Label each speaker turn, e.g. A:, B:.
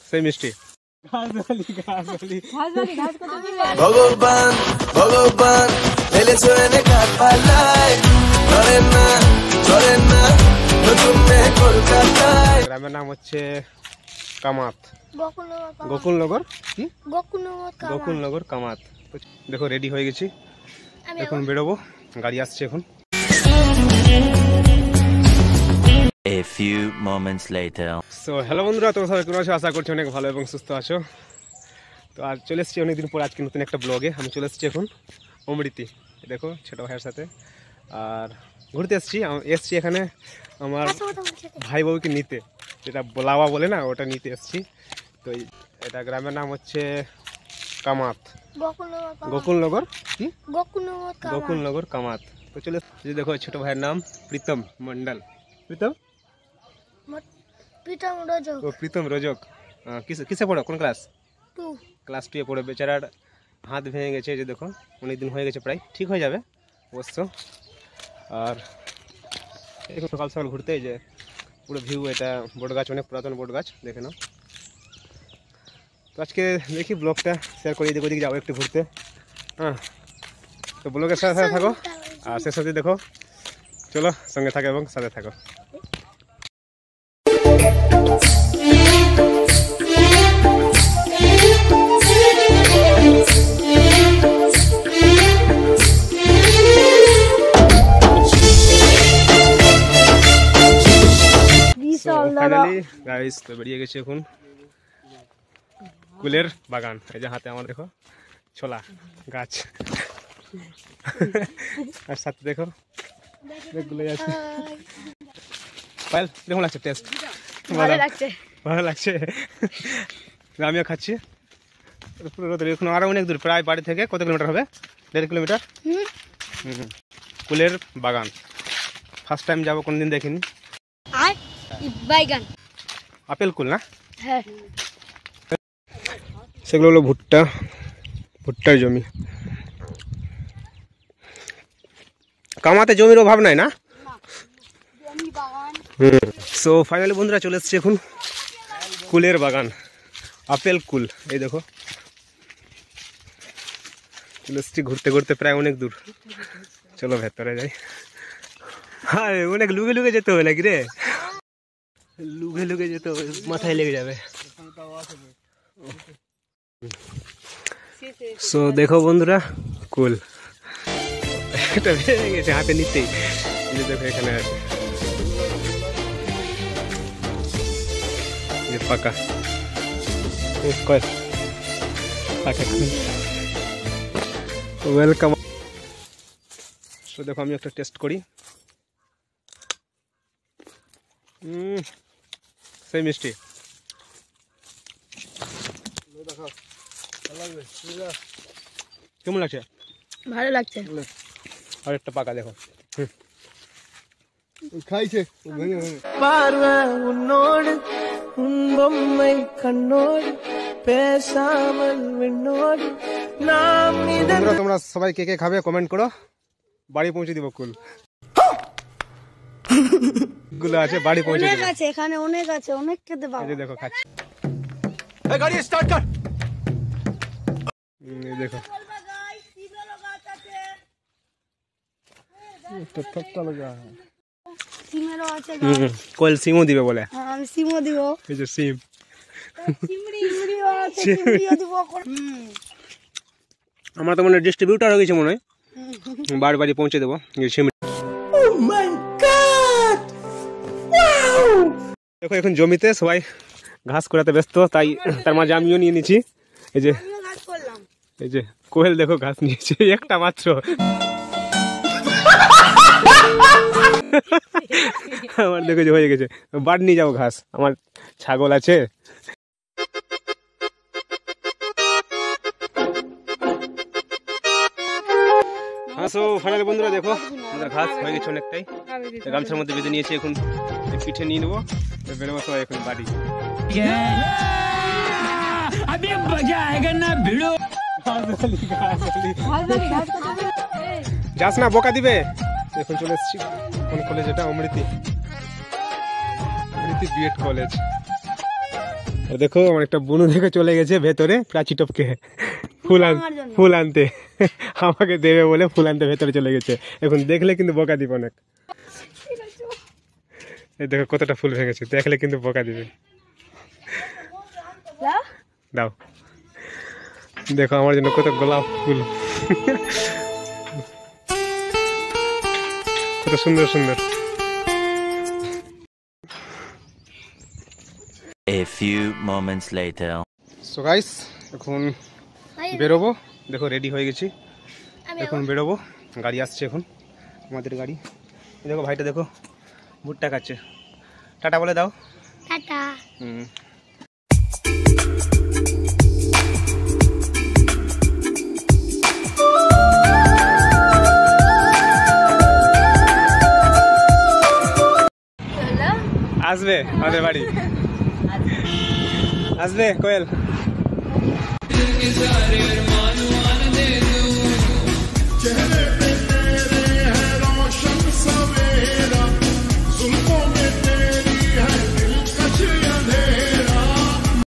A: সেই মিষ্টি।
B: ভগবান ভগবান এলেছো এনে কাপালায় ধরে না ধরে না নতুন মেয়ে কলকাতায়।
A: গ্রামের নাম হচ্ছে কামাত, গোকুলনগর। কি গোকুলনগর কামাত। দেখো রেডি হয়ে গেছি, এখন বেরোবো, গাড়ি আসছে এখন।
C: A few moments later.
A: So hello বন্ধুরা, তোমরা সবাই কেমন আছো? আশা করছি অনেক ভালো এবং সুস্থ আছো। তো আর চলে এসেছি অনেকদিন পর আজকে নতুন একটা ব্লগে। আমি চলে এসেছি এখন অমৃতি, দেখো ছোটো ভাইয়ের সাথে। আর ঘুরতে এসেছি এখানে আমার ভাই বউকে নিতে, যেটা বোলাওয়া বলে না, ওটা নিতে এসেছি। তো এটা গ্রামের নাম হচ্ছে কামাত, গোকুলনগর। কি গোকুলনগর কামাত। তো চলে এসেছি, দেখো ছোটো ভাইয়ের নাম প্রীতম মন্ডল। প্রীতম রজক। কিসে পড়ো, কোন ক্লাস? ক্লাস 2 এ পড়ে। বেচারার হাত ভেঙে গেছে, যে দেখো অনেক দিন হয়ে গেছে, প্রায় ঠিক হয়ে যাবে অবশ্য। আর এখন সকাল সকাল ঘুরতে, যে পুরো ভিউ, এটা বট গাছ, অনেক পুরাতন বট গাছ, দেখে নাও। তো আজকে দেখি ব্লগটা শেয়ার করি, এদিক ওদিকে যাবো একটু ঘুরতে। হ্যাঁ, তো ব্লগের সাথে সাথে থাকো আর শেষ অবধি দেখো। চলো, সঙ্গে থাকো এবং সাথে থাকো। ফাইনালি গাইস, তো বেরিয়ে গেছে এখন কুলের বাগান। এই যে হাতে আমার দেখো ছোলা গাছ, আর সাথে দেখো অনেকগুলো আছে। পায়েল কেমন লাগছে? টেস্ট ভালো লাগছে। আমিও খাচ্ছি। এখন আরো অনেক দূর, প্রায় বাড়ি থেকে কত কিলোমিটার হবে? 1.5 কিলোমিটার। কুলের বাগান ফার্স্ট টাইম যাবো, কোনদিন দেখিনি। আপেল কুল না?
D: হ্যাঁ,
A: সেগুলো হলো ভুট্টার জমি। কামাতে জমির অভাব নাই না? সো ফাইনালি বন্ধুরা চলে এসেছি এখন কুলের বাগান, আপেল কুল। এই দেখো চলে এসেছি ঘুরতে ঘুরতে, প্রায় অনেক দূর। চলো ভেতরে যাই। হ্যাঁ, অনেক লুকে লুকে যেতে হবে নাকি রে? লুকে লুকে যেতে হবে, মাথায় লেগে যাবে। সো দেখো বন্ধুরা, কুল এটা ভেঙে গেছে হাতে নিতেই। দেখো এখানে আছে পাকা ওয়েলকাম। সো দেখো আমি একটা টেস্ট করি। সেই মিষ্টি। কেমন লাগছে?
D: ভালো লাগছে।
A: আর একটা পাকা দেখো
B: খাইছে।
E: பார்வை உன்னோடு உன் பொம்மை கண்ணோடு பேசாமல் விண்ணோடு நாம்
A: বন্ধুরা তোমরা সবাই কে কে খাবে কমেন্ট করো, বাড়ি পৌঁছে দিব কুল গুলো আছে, বাড়ি পৌঁছে দিব।
D: আছে এখানে অনেক আছে, অনেক খেতে পাবো।
A: এই যে দেখো খাচ্ছি।
B: এই গাড়ি স্টার্ট কর।
A: এই দেখো
D: সিমেরও আছে।
A: কোয়েল সিমও দিবে বলে।
D: হ্যাঁ, আমি সিমও দিব।
A: এই যে সিম,
D: চিংড়িও আছে, চিংড়িও দিব।
A: আমার তো মনে হয় ডিস্ট্রিবিউটার হয়ে গেছে মনে হয়, বাড়ি বাড়ি পৌঁছে দেবো। দেখো এখন জমিতে সবাই ঘাস করাতে ব্যস্ত, তাই তার মাঝে আমিও নিয়ে নিচ্ছি। এই যে কোয়েল দেখো ঘাস নিয়েছে একটা মাত্র। আমার দেখো যে হয়ে গেছে, বাড়ি নিয়ে যাবো ঘাস, আমার ছাগল আছে। সো ফাইনালি বন্ধুরা দেখো আমাদের ঘাস হয়ে গেছে অনেকটাই, গামছার মধ্যে বেঁধে নিয়েছি। এখন পিঠে নিয়ে নেবো, বেরোবো সবাই এখন বাড়ি। যাস না, বোকা দিবে। এখন চলে এসেছি কোন কলেজ? এটা অমৃতি বিএড কলেজ। দেখো আমার একটা বুনু দেখে চলে গেছে ভেতরে প্রাচী টপকে
D: আমার জন্য।
A: ফুল আনতে আমাকে দেবে বলে ফুল আনতে ভেতরে চলে গেছে। এখন দেখলে কিন্তু বকা দিব অনেক। এই দেখো কতটা ফুল ভেঙেছে, দেখলে কিন্তু বকা দিবে। দাও দেখো আমার জন্য কত গোলাপ ফুল, কত সুন্দর সুন্দর।
C: A few moments later.
A: So guys এখন বেরোবো, দেখো রেডি হয়ে গেছি, এখন বেরোবো। গাড়ি আসছে এখন, আমাদের গাড়ি। দেখো ভাইটা দেখো ভুট্টা খাচ্ছে। টাটা বলে দাও।
D: টাটা।
A: আসবে আমাদের বাড়ি, আসবে কোয়েল।